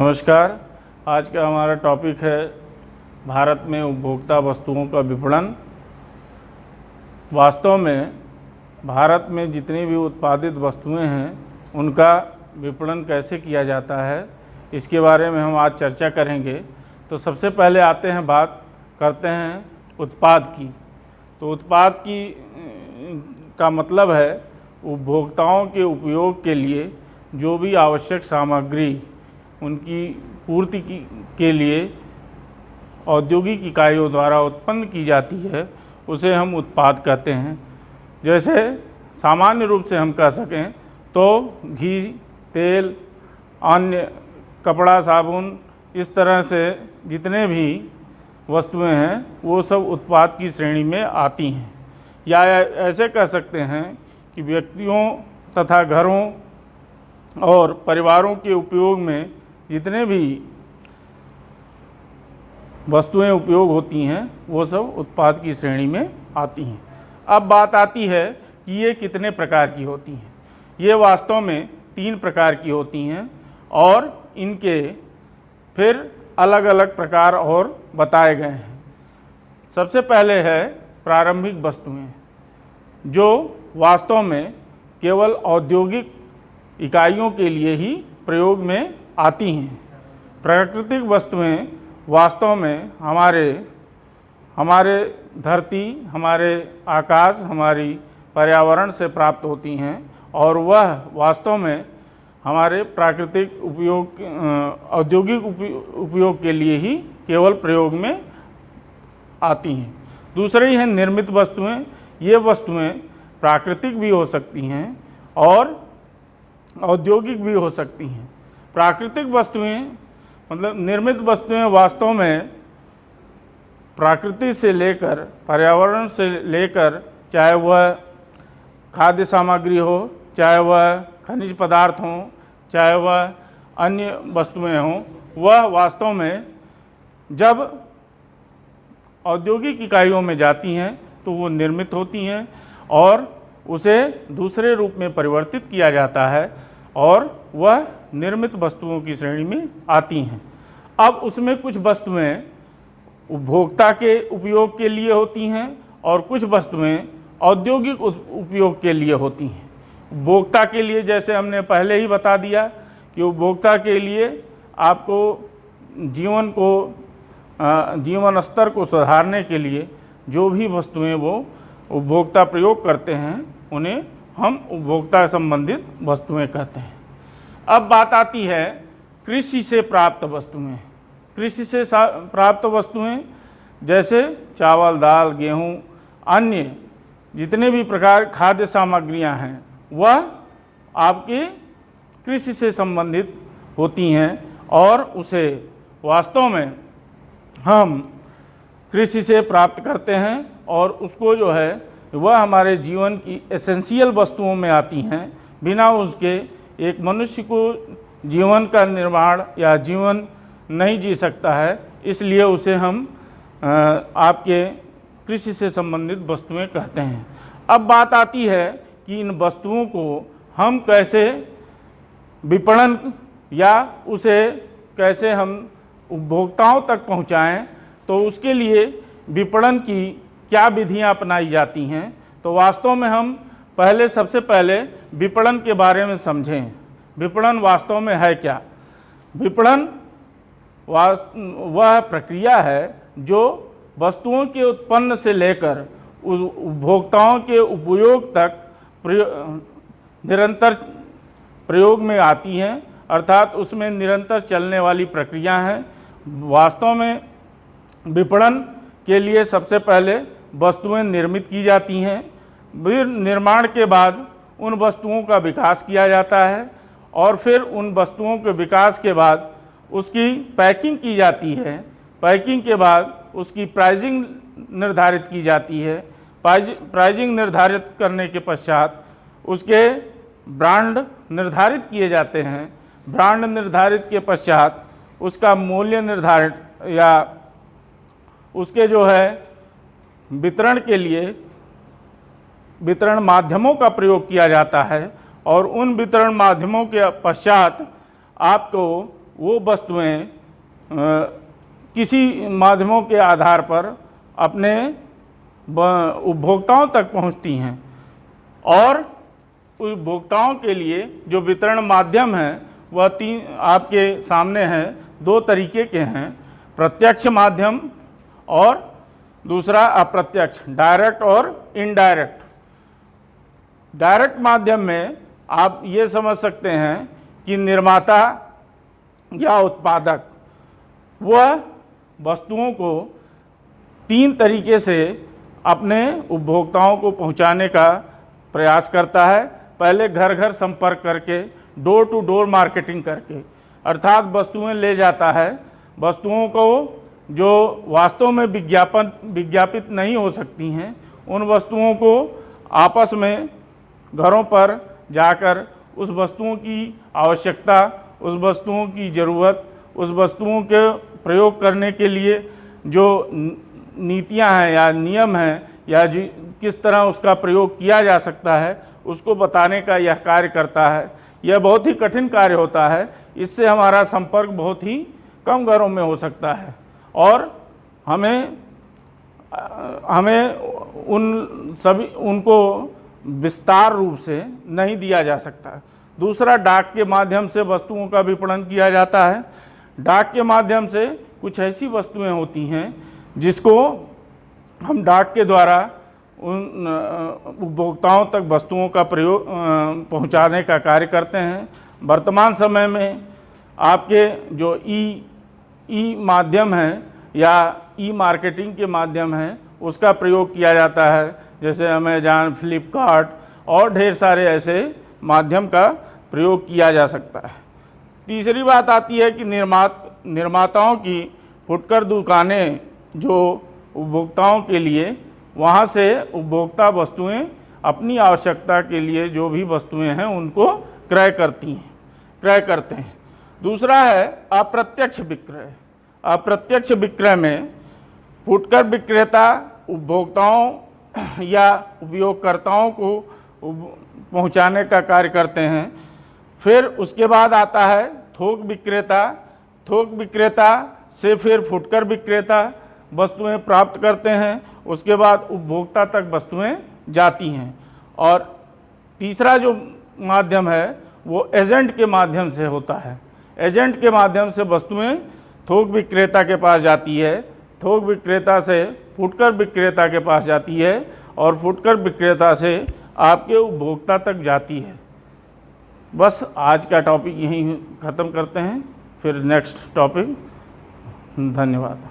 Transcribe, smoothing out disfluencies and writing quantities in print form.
नमस्कार। आज का हमारा टॉपिक है भारत में उपभोक्ता वस्तुओं का विपणन। वास्तव में भारत में जितनी भी उत्पादित वस्तुएं हैं उनका विपणन कैसे किया जाता है, इसके बारे में हम आज चर्चा करेंगे। तो सबसे पहले बात करते हैं उत्पाद की। तो उत्पाद का मतलब है उपभोक्ताओं के उपयोग के लिए जो भी आवश्यक सामग्री उनकी पूर्ति के लिए औद्योगिक इकाइयों द्वारा उत्पन्न की जाती है उसे हम उत्पाद कहते हैं। जैसे सामान्य रूप से हम कह सकें तो घी, तेल, अन्य कपड़ा, साबुन, इस तरह से जितने भी वस्तुएं हैं वो सब उत्पाद की श्रेणी में आती हैं। या ऐसे कह सकते हैं कि व्यक्तियों तथा घरों और परिवारों के उपयोग में जितने भी वस्तुएं उपयोग होती हैं वो सब उत्पाद की श्रेणी में आती हैं। अब बात आती है कि ये कितने प्रकार की होती हैं। ये वास्तव में 3 प्रकार की होती हैं और इनके फिर अलग अलग प्रकार और बताए गए हैं। सबसे पहले है प्रारंभिक वस्तुएं, जो वास्तव में केवल औद्योगिक इकाइयों के लिए ही प्रयोग में आती हैं। प्राकृतिक वस्तुएं वास्तव में हमारे धरती, हमारे आकाश, हमारी पर्यावरण से प्राप्त होती हैं और वह वास्तव में हमारे प्राकृतिक उपयोग, औद्योगिक उपयोग के लिए ही केवल प्रयोग में आती हैं। दूसरी है निर्मित वस्तुएं। ये वस्तुएं प्राकृतिक भी हो सकती हैं और औद्योगिक भी हो सकती हैं। प्राकृतिक वस्तुएं मतलब निर्मित वस्तुएं वास्तव में प्रकृति से लेकर, पर्यावरण से लेकर, चाहे वह खाद्य सामग्री हो, चाहे वह खनिज पदार्थ हों, चाहे वह अन्य वस्तुएं हों, वह वास्तव में जब औद्योगिक इकाइयों में जाती हैं तो वो निर्मित होती हैं और उसे दूसरे रूप में परिवर्तित किया जाता है और वह निर्मित वस्तुओं की श्रेणी में आती हैं। अब उसमें कुछ वस्तुएं उपभोक्ता के उपयोग के लिए होती हैं और कुछ वस्तुएं औद्योगिक उपयोग के लिए होती हैं। उपभोक्ता के लिए जैसे हमने पहले ही बता दिया कि उपभोक्ता के लिए आपको जीवन स्तर को सुधारने के लिए जो भी वस्तुएं वो उपभोक्ता प्रयोग करते हैं उन्हें हम उपभोक्ता संबंधित वस्तुएं कहते हैं। अब बात आती है कृषि से प्राप्त वस्तुएं। कृषि से प्राप्त वस्तुएं जैसे चावल, दाल, गेहूं, अन्य जितने भी प्रकार खाद्य सामग्रियां हैं वह आपके कृषि से संबंधित होती हैं और उसे वास्तव में हम कृषि से प्राप्त करते हैं और उसको जो है वह हमारे जीवन की एसेंशियल वस्तुओं में आती हैं। बिना उसके एक मनुष्य को जीवन का निर्माण या जीवन नहीं जी सकता है, इसलिए उसे हम आपके कृषि से संबंधित वस्तुएं कहते हैं। अब बात आती है कि इन वस्तुओं को हम कैसे विपणन या उसे कैसे हम उपभोक्ताओं तक पहुंचाएं, तो उसके लिए विपणन की क्या विधियां अपनाई जाती हैं। तो वास्तव में हम सबसे पहले विपणन के बारे में समझें। विपणन वास्तव में है क्या? विपणन वह प्रक्रिया है जो वस्तुओं के उत्पन्न से लेकर उपभोक्ताओं के उपयोग तक निरंतर प्रयोग में आती हैं, अर्थात उसमें निरंतर चलने वाली प्रक्रिया है। वास्तव में विपणन के लिए सबसे पहले वस्तुएं निर्मित की जाती हैं, फिर निर्माण के बाद उन वस्तुओं का विकास किया जाता है और फिर उन वस्तुओं के विकास के बाद उसकी पैकिंग की जाती है। पैकिंग के बाद उसकी प्राइसिंग निर्धारित की जाती है। प्राइसिंग निर्धारित करने के पश्चात उसके ब्रांड निर्धारित किए जाते हैं। ब्रांड निर्धारित के पश्चात उसका मूल्य निर्धारित या उसके जो है वितरण के लिए वितरण माध्यमों का प्रयोग किया जाता है और उन वितरण माध्यमों के पश्चात आपको वो वस्तुएं किसी माध्यमों के आधार पर अपने उपभोक्ताओं तक पहुंचती हैं और उपभोक्ताओं के लिए जो वितरण माध्यम है वह तीन आपके सामने हैं, दो तरीके के हैं, प्रत्यक्ष माध्यम और दूसरा अप्रत्यक्ष, डायरेक्ट और इनडायरेक्ट। डायरेक्ट माध्यम में आप ये समझ सकते हैं कि निर्माता या उत्पादक वह वस्तुओं को तीन तरीके से अपने उपभोक्ताओं को पहुंचाने का प्रयास करता है। पहले घर घर संपर्क करके, डोर टू डोर मार्केटिंग करके, अर्थात वस्तुएं ले जाता है, वस्तुओं को जो वास्तव में विज्ञापित नहीं हो सकती हैं उन वस्तुओं को आपस में घरों पर जाकर उस वस्तुओं की आवश्यकता, उस वस्तुओं की ज़रूरत, उस वस्तुओं के प्रयोग करने के लिए जो नीतियां हैं या नियम हैं या किस तरह उसका प्रयोग किया जा सकता है उसको बताने का यह कार्य करता है। यह बहुत ही कठिन कार्य होता है। इससे हमारा संपर्क बहुत ही कम घरों में हो सकता है और हमें उनको विस्तार रूप से नहीं दिया जा सकता। दूसरा, डाक के माध्यम से वस्तुओं का विपणन किया जाता है। डाक के माध्यम से कुछ ऐसी वस्तुएं होती हैं जिसको हम डाक के द्वारा उन उपभोक्ताओं तक वस्तुओं का प्रयोग पहुंचाने का कार्य करते हैं। वर्तमान समय में आपके जो ई माध्यम हैं या ई मार्केटिंग के माध्यम हैं उसका प्रयोग किया जाता है, जैसे अमेज़न, फ्लिपकार्ट और ढेर सारे ऐसे माध्यम का प्रयोग किया जा सकता है। तीसरी बात आती है कि निर्माताओं की फुटकर दुकानें जो उपभोक्ताओं के लिए, वहाँ से उपभोक्ता वस्तुएं अपनी आवश्यकता के लिए जो भी वस्तुएं हैं उनको क्रय करते हैं। दूसरा है अप्रत्यक्ष विक्रय। अप्रत्यक्ष विक्रय में फुटकर विक्रेता उपभोक्ताओं या उपयोगकर्ताओं को पहुंचाने का कार्य करते हैं। फिर उसके बाद आता है थोक विक्रेता। थोक विक्रेता से फिर फुटकर विक्रेता वस्तुएं प्राप्त करते हैं, उसके बाद उपभोक्ता तक वस्तुएं जाती हैं। और तीसरा जो माध्यम है वो एजेंट के माध्यम से होता है। एजेंट के माध्यम से वस्तुएं थोक विक्रेता के पास जाती है, थोक विक्रेता से फुटकर विक्रेता के पास जाती है और फुटकर विक्रेता से आपके उपभोक्ता तक जाती है। बस आज का टॉपिक यहीं ख़त्म करते हैं, फिर नेक्स्ट टॉपिक। धन्यवाद।